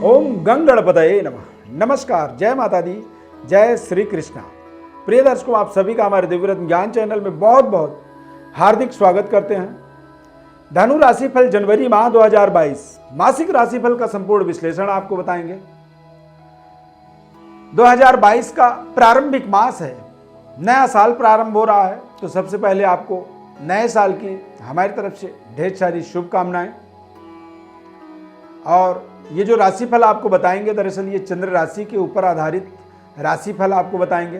ओम गंगणपतये नमः। नमस्कार, जय माता दी, जय श्री कृष्णा। प्रिय दर्शकों, आप सभी का हमारे दिव्यरत्न ज्ञान चैनल में बहुत बहुत हार्दिक स्वागत करते हैं। धनु राशिफल जनवरी माह 2022 मासिक राशिफल का संपूर्ण विश्लेषण आपको बताएंगे। 2022 का प्रारंभिक मास है, नया साल प्रारंभ हो रहा है, तो सबसे पहले आपको नए साल की हमारी तरफ से ढेर सारी शुभकामनाएं। और ये जो राशिफल आपको बताएंगे, दरअसल ये चंद्र राशि के ऊपर आधारित राशिफल आपको बताएंगे।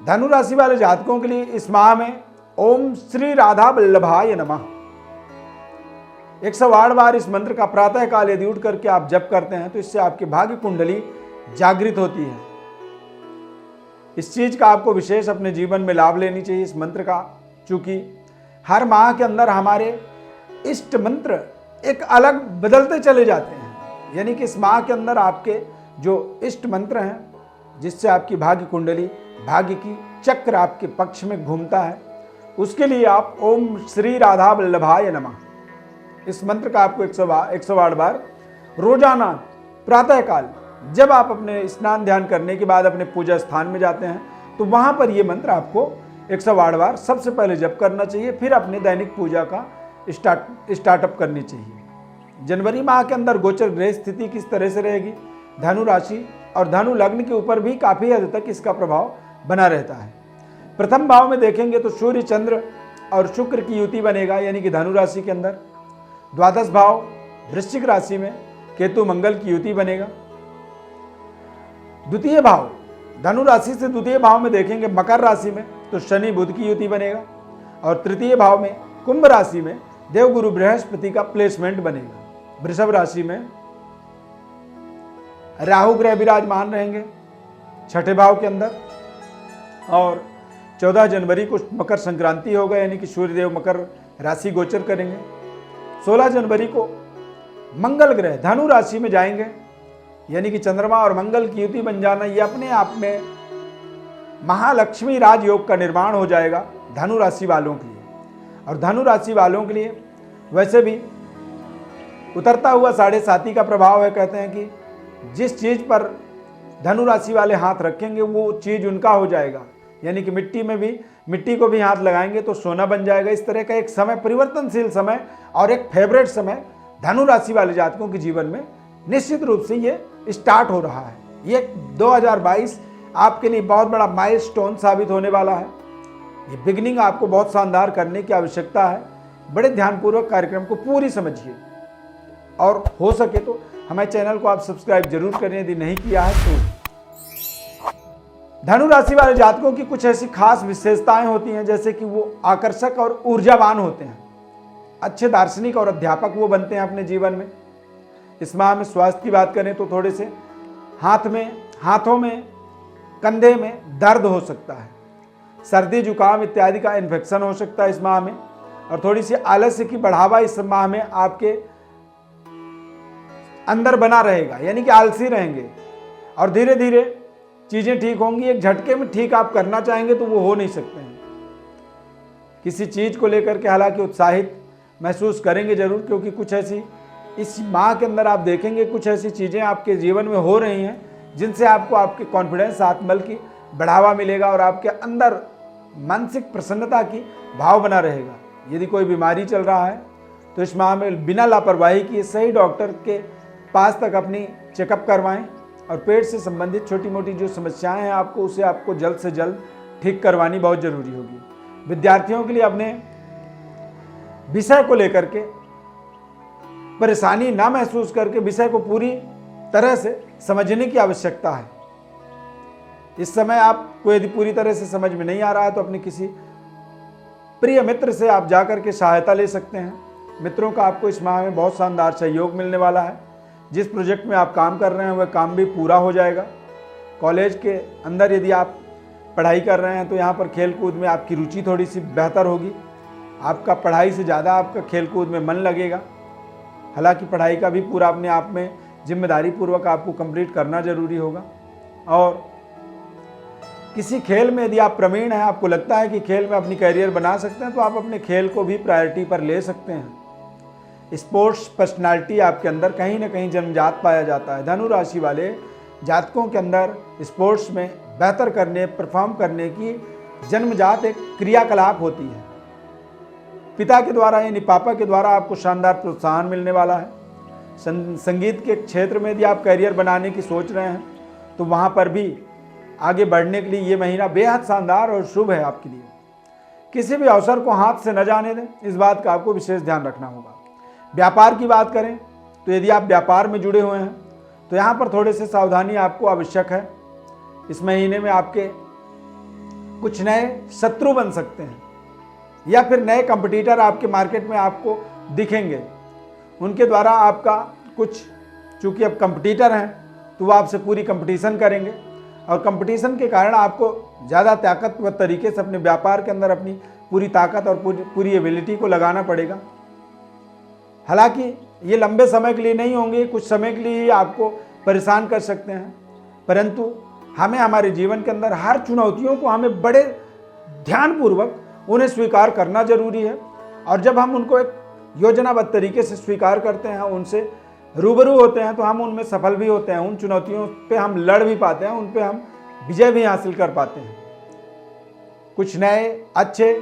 धनु राशि वाले जातकों के लिए इस माह में ओम श्री राधा वल्लभाय नमः 108 बार इस मंत्र का प्रातः काल यदि उठ करके आप जप करते हैं तो इससे आपकी भाग्य कुंडली जागृत होती है। इस चीज का आपको विशेष अपने जीवन में लाभ लेनी चाहिए इस मंत्र का, चूंकि हर माह के अंदर हमारे इष्ट मंत्र एक अलग बदलते चले जाते हैं। यानी कि इस माह के अंदर आपके जो इष्ट मंत्र हैं, जिससे आपकी भाग्य कुंडली, भाग्य की चक्र आपके पक्ष में घूमता है, उसके लिए आप ओम श्री राधा वल्लभाय नमः इस मंत्र का आपको 108 बार रोजाना प्रातःकाल जब आप अपने स्नान ध्यान करने के बाद अपने पूजा स्थान में जाते हैं तो वहां पर यह मंत्र आपको 108 बार सबसे पहले जप करना चाहिए। फिर अपने दैनिक पूजा का स्टार्टअप करनी चाहिए। जनवरी माह के अंदर गोचर ग्रह स्थिति किस तरह से रहेगी, धनु राशि और धनु लग्न के ऊपर भी काफी हद तक इसका प्रभाव बना रहता है। प्रथम भाव में देखेंगे तो सूर्य, चंद्र और शुक्र की युति बनेगा, यानी कि धनु राशि के अंदर। द्वादश भाव वृश्चिक राशि में केतु मंगल की युति बनेगा। द्वितीय भाव धनु राशि से द्वितीय भाव में देखेंगे मकर राशि में तो शनि बुध की युति बनेगा। और तृतीय भाव में कुंभ राशि में देवगुरु बृहस्पति का प्लेसमेंट बनेगा। वृषभ राशि में राहु ग्रह विराजमान रहेंगे छठे भाव के अंदर। और 14 जनवरी को मकर संक्रांति होगा, यानी कि सूर्यदेव मकर राशि गोचर करेंगे। 16 जनवरी को मंगल ग्रह धनु राशि में जाएंगे, यानी कि चंद्रमा और मंगल की युति बन जाना, यह अपने आप में महालक्ष्मी राजयोग का निर्माण हो जाएगा धनु राशि वालों के लिए। और धनु राशि वालों के लिए वैसे भी उतरता हुआ 7.5 का प्रभाव है। कहते हैं कि जिस चीज पर धनु राशि वाले हाथ रखेंगे वो चीज उनका हो जाएगा, यानी कि मिट्टी को भी हाथ लगाएंगे तो सोना बन जाएगा। इस तरह का एक समय, परिवर्तनशील समय और एक फेवरेट समय धनु राशि वाले जातकों के जीवन में निश्चित रूप से ये स्टार्ट हो रहा है। ये 2022 आपके लिए बहुत बड़ा माइलस्टोन साबित होने वाला है। ये बिगिनिंग आपको बहुत शानदार करने की आवश्यकता है। बड़े ध्यानपूर्वक कार्यक्रम को पूरी समझिए और हो सके तो हमारे चैनल को आप सब्सक्राइब जरूर करें यदि नहीं किया है तो। धनु राशि वाले जातकों की कुछ ऐसी खास विशेषताएं होती हैं, जैसे कि वो आकर्षक और ऊर्जावान होते हैं। अच्छे दार्शनिक और अध्यापक वो बनते हैं अपने जीवन में। इस माह में स्वास्थ्य की बात करें तो थोड़े से हाथों में, कंधे में दर्द हो सकता है, सर्दी जुकाम इत्यादि का इन्फेक्शन हो सकता है इस माह में। और थोड़ी सी आलस्य की बढ़ावा इस माह में आपके अंदर बना रहेगा, यानी कि आलसी रहेंगे। और धीरे धीरे चीजें ठीक होंगी। एक झटके में ठीक आप करना चाहेंगे तो वो हो नहीं सकते हैं। किसी चीज को लेकर के हालांकि उत्साहित महसूस करेंगे जरूर, क्योंकि कुछ ऐसी इस माह के अंदर आप देखेंगे कुछ ऐसी चीजें आपके जीवन में हो रही हैं जिनसे आपको आपके कॉन्फिडेंस, आत्मबल की बढ़ावा मिलेगा और आपके अंदर मानसिक प्रसन्नता की भाव बना रहेगा। यदि कोई बीमारी चल रहा है तो इस माह में बिना लापरवाही किए सही डॉक्टर के पास तक अपनी चेकअप करवाएं। और पेट से संबंधित छोटी मोटी जो समस्याएं हैं उसे आपको जल्द से जल्द ठीक करवानी बहुत जरूरी होगी। विद्यार्थियों के लिए अपने विषय को लेकर के परेशानी ना महसूस करके विषय को पूरी तरह से समझने की आवश्यकता है। इस समय आपको यदि पूरी तरह से समझ में नहीं आ रहा है तो अपने किसी प्रिय मित्र से आप जाकर के सहायता ले सकते हैं। मित्रों का आपको इस माह में बहुत शानदार सहयोग मिलने वाला है। जिस प्रोजेक्ट में आप काम कर रहे हैं वह काम भी पूरा हो जाएगा। कॉलेज के अंदर यदि आप पढ़ाई कर रहे हैं तो यहाँ पर खेल कूद में आपकी रुचि थोड़ी सी बेहतर होगी। आपका पढ़ाई से ज़्यादा आपका खेल कूद में मन लगेगा। हालांकि पढ़ाई का भी पूरा अपने आप में जिम्मेदारी पूर्वक आपको कंप्लीट करना जरूरी होगा। और किसी खेल में यदि आप प्रवीण हैं, आपको लगता है कि खेल में अपनी कैरियर बना सकते हैं, तो आप अपने खेल को भी प्रायोरिटी पर ले सकते हैं। स्पोर्ट्स पर्सनालिटी आपके अंदर कहीं ना कहीं जन्मजात पाया जाता है। धनु राशि वाले जातकों के अंदर स्पोर्ट्स में बेहतर करने, परफॉर्म करने की जन्मजात एक क्रियाकलाप होती है। पिता के द्वारा यानी पापा के द्वारा आपको शानदार प्रोत्साहन मिलने वाला है। संगीत के क्षेत्र में यदि आप करियर बनाने की सोच रहे हैं तो वहाँ पर भी आगे बढ़ने के लिए ये महीना बेहद शानदार और शुभ है आपके लिए। किसी भी अवसर को हाथ से न जाने दें, इस बात का आपको विशेष ध्यान रखना होगा। व्यापार की बात करें तो यदि आप व्यापार में जुड़े हुए हैं तो यहाँ पर थोड़े से सावधानी आपको आवश्यक है। इस महीने में आपके कुछ नए शत्रु बन सकते हैं या फिर नए कंपटीटर आपके मार्केट में आपको दिखेंगे। उनके द्वारा आपका कुछ, चूँकि अब कंपटीटर हैं तो वो आपसे पूरी कंपटीशन करेंगे और कंपटीशन के कारण आपको ज़्यादा ताकतवर तरीके से अपने व्यापार के अंदर अपनी पूरी ताकत और पूरी एबिलिटी को लगाना पड़ेगा। हालांकि ये लंबे समय के लिए नहीं होंगे, कुछ समय के लिए ही आपको परेशान कर सकते हैं, परंतु हमें हमारे जीवन के अंदर हर चुनौतियों को हमें बड़े ध्यानपूर्वक उन्हें स्वीकार करना जरूरी है। और जब हम उनको एक योजनाबद्ध तरीके से स्वीकार करते हैं, उनसे रूबरू होते हैं, तो हम उनमें सफल भी होते हैं। उन चुनौतियों पे हम लड़ भी पाते हैं, उन पे हम विजय भी हासिल कर पाते हैं। कुछ नए अच्छे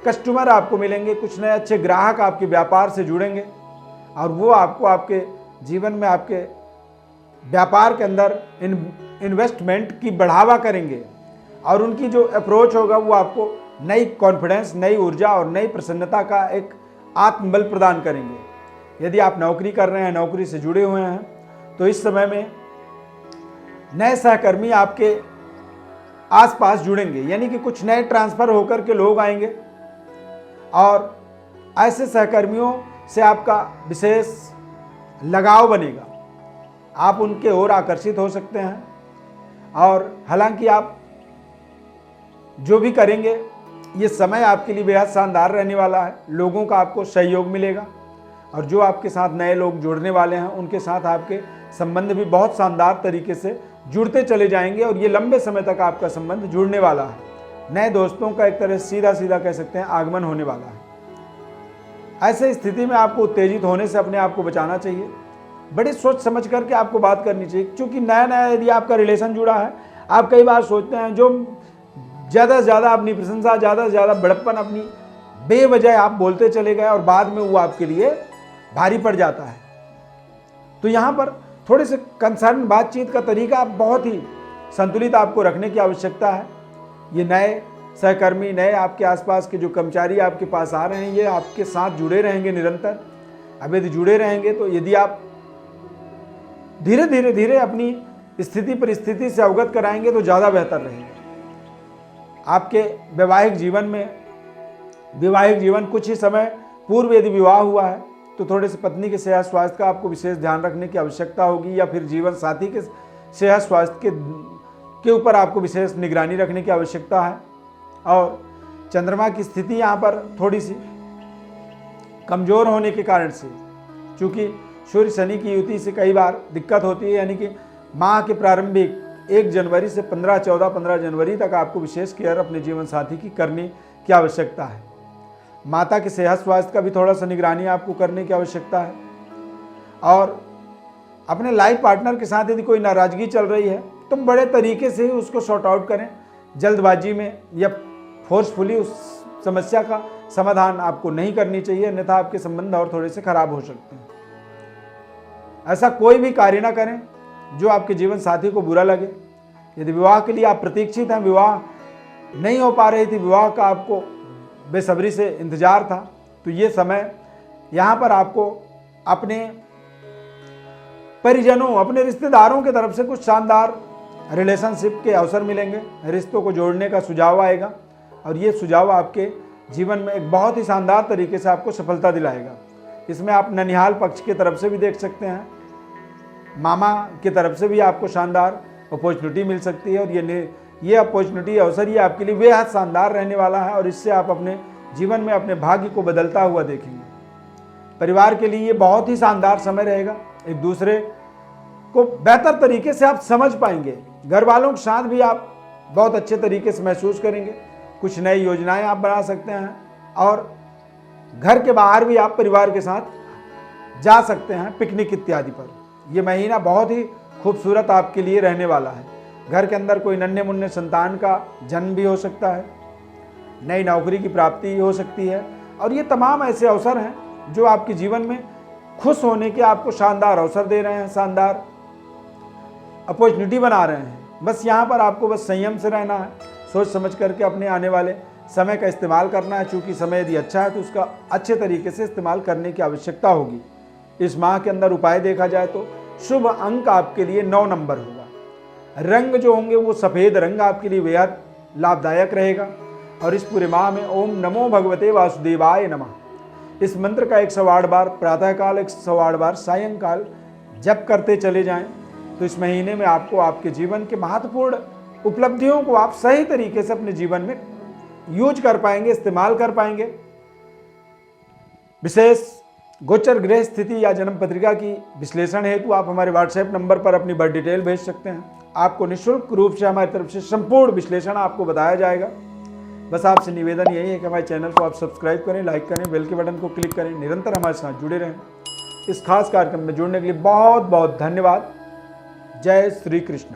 कस्टमर आपको मिलेंगे, कुछ नए अच्छे ग्राहक आपके व्यापार से जुड़ेंगे और वो आपको आपके जीवन में आपके व्यापार के अंदर इन्वेस्टमेंट की बढ़ावा करेंगे और उनकी जो अप्रोच होगा वो आपको नई कॉन्फिडेंस, नई ऊर्जा और नई प्रसन्नता का एक आत्मबल प्रदान करेंगे। यदि आप नौकरी कर रहे हैं, नौकरी से जुड़े हुए हैं, तो इस समय में नए सहकर्मी आपके आसपास जुड़ेंगे, यानी कि कुछ नए ट्रांसफ़र होकर के लोग आएंगे और ऐसे सहकर्मियों से आपका विशेष लगाव बनेगा। आप उनके ओर आकर्षित हो सकते हैं और हालांकि आप जो भी करेंगे ये समय आपके लिए बेहद शानदार रहने वाला है। लोगों का आपको सहयोग मिलेगा और जो आपके साथ नए लोग जुड़ने वाले हैं उनके साथ आपके संबंध भी बहुत शानदार तरीके से जुड़ते चले जाएंगे और ये लंबे समय तक आपका संबंध जुड़ने वाला है। नए दोस्तों का एक तरह सीधा सीधा कह सकते हैं आगमन होने वाला है। ऐसे स्थिति में आपको उत्तेजित होने से अपने आप को बचाना चाहिए। बड़ी सोच समझ करके आपको बात करनी चाहिए, क्योंकि नया नया यदि आपका रिलेशन जुड़ा है, आप कई बार सोचते हैं जो ज़्यादा से ज़्यादा अपनी प्रशंसा, ज़्यादा से ज़्यादा बड़प्पन अपनी बेवजह आप बोलते चले गए और बाद में वो आपके लिए भारी पड़ जाता है। तो यहाँ पर थोड़े से कंसर्न बातचीत का तरीका बहुत ही संतुलित आपको रखने की आवश्यकता है। ये नए सहकर्मी, नए आपके आसपास के जो कर्मचारी आपके पास आ रहे हैं, ये आपके साथ जुड़े रहेंगे निरंतर। अब यदि जुड़े रहेंगे तो यदि आप धीरे धीरे अपनी स्थिति परिस्थिति से अवगत कराएंगे तो ज़्यादा बेहतर रहेगा। आपके वैवाहिक जीवन कुछ ही समय पूर्व यदि विवाह हुआ है तो थोड़े से पत्नी के सेहत स्वास्थ्य का आपको विशेष ध्यान रखने की आवश्यकता होगी, या फिर जीवन साथी के सेहत स्वास्थ्य के ऊपर आपको विशेष निगरानी रखने की आवश्यकता है। और चंद्रमा की स्थिति यहाँ पर थोड़ी सी कमज़ोर होने के कारण से, चूँकि सूर्य शनि की युति से कई बार दिक्कत होती है, यानी कि माह के प्रारंभिक 1 जनवरी से 15 जनवरी तक आपको विशेष केयर अपने जीवन साथी की करने की आवश्यकता है। माता के सेहत स्वास्थ्य का भी थोड़ा सा निगरानी आपको करने की आवश्यकता है। और अपने लाइफ पार्टनर के साथ यदि कोई नाराज़गी चल रही है तो बड़े तरीके से ही उसको सॉर्ट आउट करें। जल्दबाजी में या फोर्सफुली उस समस्या का समाधान आपको नहीं करनी चाहिए, अन्यथा आपके संबंध और थोड़े से खराब हो सकते हैं। ऐसा कोई भी कार्य ना करें जो आपके जीवन साथी को बुरा लगे। यदि विवाह के लिए आप प्रतीक्षित हैं, विवाह नहीं हो पा रही थी, विवाह का आपको बेसब्री से इंतजार था, तो ये समय यहाँ पर आपको अपने परिजनों, अपने रिश्तेदारों की तरफ से कुछ शानदार रिलेशनशिप के अवसर मिलेंगे। रिश्तों को जोड़ने का सुझाव आएगा और ये सुझाव आपके जीवन में एक बहुत ही शानदार तरीके से आपको सफलता दिलाएगा। इसमें आप ननिहाल पक्ष की तरफ से भी देख सकते हैं, मामा की तरफ से भी आपको शानदार अपॉर्चुनिटी मिल सकती है और ये अपॉर्चुनिटी, अवसर ये आपके लिए बेहद शानदार रहने वाला है और इससे आप अपने जीवन में अपने भाग्य को बदलता हुआ देखेंगे। परिवार के लिए ये बहुत ही शानदार समय रहेगा। एक दूसरे को बेहतर तरीके से आप समझ पाएंगे। घर वालों के साथ भी आप बहुत अच्छे तरीके से महसूस करेंगे। कुछ नई योजनाएं आप बना सकते हैं और घर के बाहर भी आप परिवार के साथ जा सकते हैं पिकनिक इत्यादि पर। यह महीना बहुत ही खूबसूरत आपके लिए रहने वाला है। घर के अंदर कोई नन्हे मुन्ने संतान का जन्म भी हो सकता है, नई नौकरी की प्राप्ति हो सकती है, और ये तमाम ऐसे अवसर हैं जो आपके जीवन में खुश होने के आपको शानदार अवसर दे रहे हैं, शानदार अपॉर्चुनिटी बना रहे हैं। बस यहाँ पर आपको बस संयम से रहना है, सोच समझ करके अपने आने वाले समय का इस्तेमाल करना है। चूँकि समय यदि अच्छा है तो उसका अच्छे तरीके से इस्तेमाल करने की आवश्यकता होगी। इस माह के अंदर उपाय देखा जाए तो शुभ अंक आपके लिए 9 नंबर होगा। रंग जो होंगे वो सफ़ेद रंग आपके लिए बेहद लाभदायक रहेगा। और इस पूरे माह में ओम नमो भगवते वासुदेवाय नमः इस मंत्र का 108 बार प्रातःकाल, 108 बार सायंकाल जप करते चले जाएं तो इस महीने में आपको आपके जीवन के महत्वपूर्ण उपलब्धियों को आप सही तरीके से अपने जीवन में यूज कर पाएंगे, इस्तेमाल कर पाएंगे। विशेष गोचर ग्रह स्थिति या जन्म पत्रिका की विश्लेषण हेतु आप हमारे व्हाट्सएप नंबर पर अपनी बर्थ डिटेल भेज सकते हैं। आपको निःशुल्क रूप से हमारी तरफ से संपूर्ण विश्लेषण आपको बताया जाएगा। बस आपसे निवेदन यही है कि हमारे चैनल को आप सब्सक्राइब करें, लाइक करें, बेल के बटन को क्लिक करें, निरंतर हमारे साथ जुड़े रहें। इस खास कार्यक्रम में जुड़ने के लिए बहुत बहुत धन्यवाद। जय श्री कृष्ण।